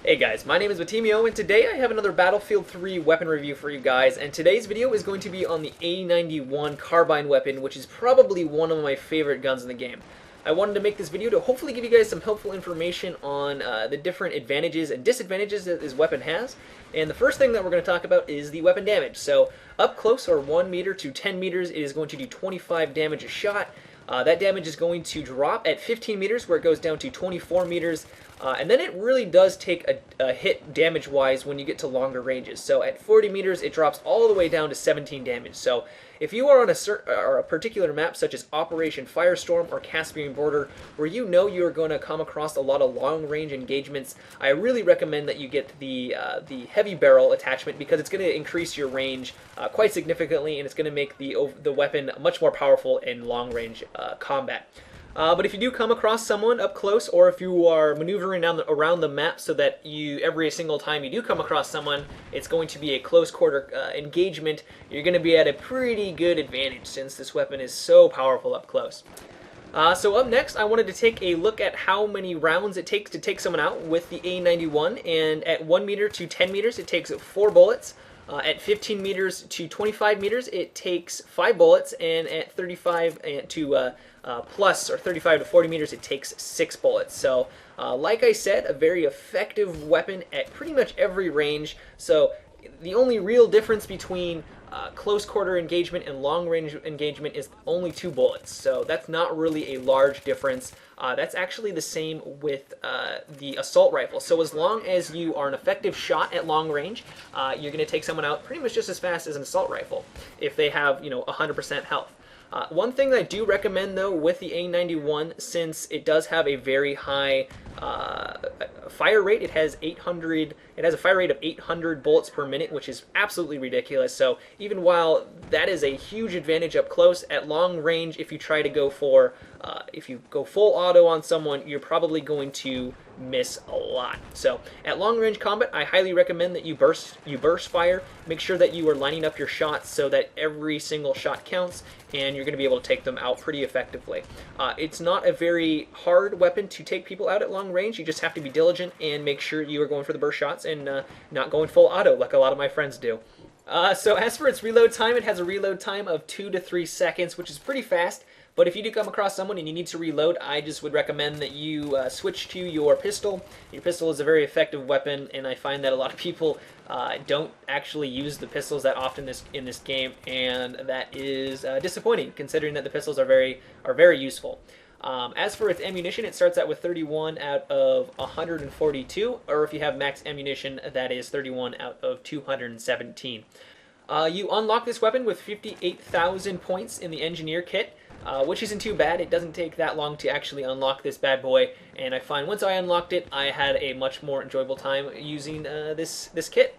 Hey guys, my name is Matimio, and today I have another Battlefield 3 weapon review for you guys, and today's video is going to be on the A-91 Carbine weapon, which is probably one of my favorite guns in the game. I wanted to make this video to hopefully give you guys some helpful information on the different advantages and disadvantages that this weapon has, and the first thing that we're going to talk about is the weapon damage. So, up close, or 1 meter to 10 meters, it is going to do 25 damage a shot. That damage is going to drop at 15 meters, where it goes down to 24 meters, and then it really does take a hit damage-wise when you get to longer ranges. So at 40 meters, it drops all the way down to 17 damage. So if you are on a particular map, such as Operation Firestorm or Caspian Border, where you know you are going to come across a lot of long-range engagements, I really recommend that you get the heavy barrel attachment, because it's going to increase your range quite significantly, and it's going to make the weapon much more powerful in long-range combat. But if you do come across someone up close, or if you are maneuvering around the map so that every single time you do come across someone, it's going to be a close quarter engagement, you're going to be at a pretty good advantage, since this weapon is so powerful up close. So up next, I wanted to take a look at how many rounds it takes to take someone out with the A-91, and at 1 meter to 10 meters, it takes 4 bullets. At 15 meters to 25 meters, it takes 5 bullets, and at 35 to plus, or 35 to 40 meters, it takes 6 bullets. So, like I said, a very effective weapon at pretty much every range. So, the only real difference between close quarter engagement and long range engagement is only 2 bullets. So that's not really a large difference. That's actually the same with the assault rifle. So as long as you are an effective shot at long range, you're going to take someone out pretty much just as fast as an assault rifle if they have, 100% health. One thing that I do recommend, though, with the A-91, since it does have a very high fire rate, it has a fire rate of 800 bullets per minute, which is absolutely ridiculous. So even while that is a huge advantage up close, at long range, if you try to go if you go full auto on someone, you're probably going to miss a lot. So at long range combat, I highly recommend that you burst fire. Make sure that you are lining up your shots so that every single shot counts, and you're going to be able to take them out pretty effectively. It's not a very hard weapon to take people out at long range. You just have to be diligent and make sure you are going for the burst shots and not going full auto like a lot of my friends do. So as for its reload time, it has a reload time of 2 to 3 seconds, which is pretty fast. But if you do come across someone and you need to reload, I just would recommend that you switch to your pistol. Your pistol is a very effective weapon, and I find that a lot of people don't actually use the pistols that often in this game, and that is disappointing, considering that the pistols are very useful. As for its ammunition, it starts out with 31 out of 142, or if you have max ammunition, that is 31 out of 217. You unlock this weapon with 58,000 points in the engineer kit, which isn't too bad. It doesn't take that long to actually unlock this bad boy, and I find once I unlocked it, I had a much more enjoyable time using this kit.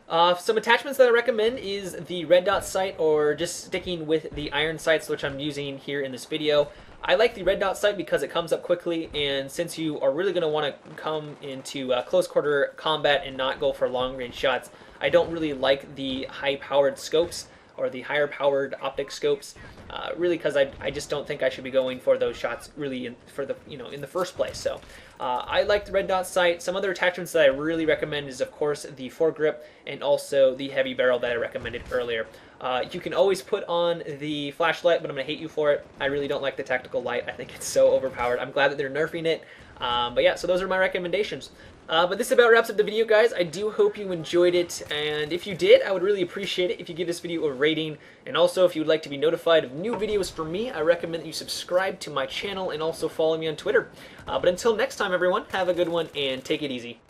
Some attachments that I recommend is the red dot sight, or just sticking with the iron sights, which I'm using here in this video. I like the red dot sight because it comes up quickly, and since you are really going to want to come into close quarter combat and not go for long range shots, I don't really like the high powered scopes or the higher powered optic scopes, really, because I just don't think I should be going for those shots really in the first place. So I like the red dot sight. Some other attachments that I really recommend is, of course, the foregrip and also the heavy barrel that I recommended earlier. You can always put on the flashlight, but I'm going to hate you for it. I really don't like the tactical light. I think it's so overpowered. I'm glad that they're nerfing it. But yeah, so those are my recommendations. But this about wraps up the video, guys. I do hope you enjoyed it, and if you did, I would really appreciate it if you give this video a rating. And also, if you would like to be notified of new videos from me, I recommend that you subscribe to my channel and also follow me on Twitter. But until next time, everyone, have a good one and take it easy.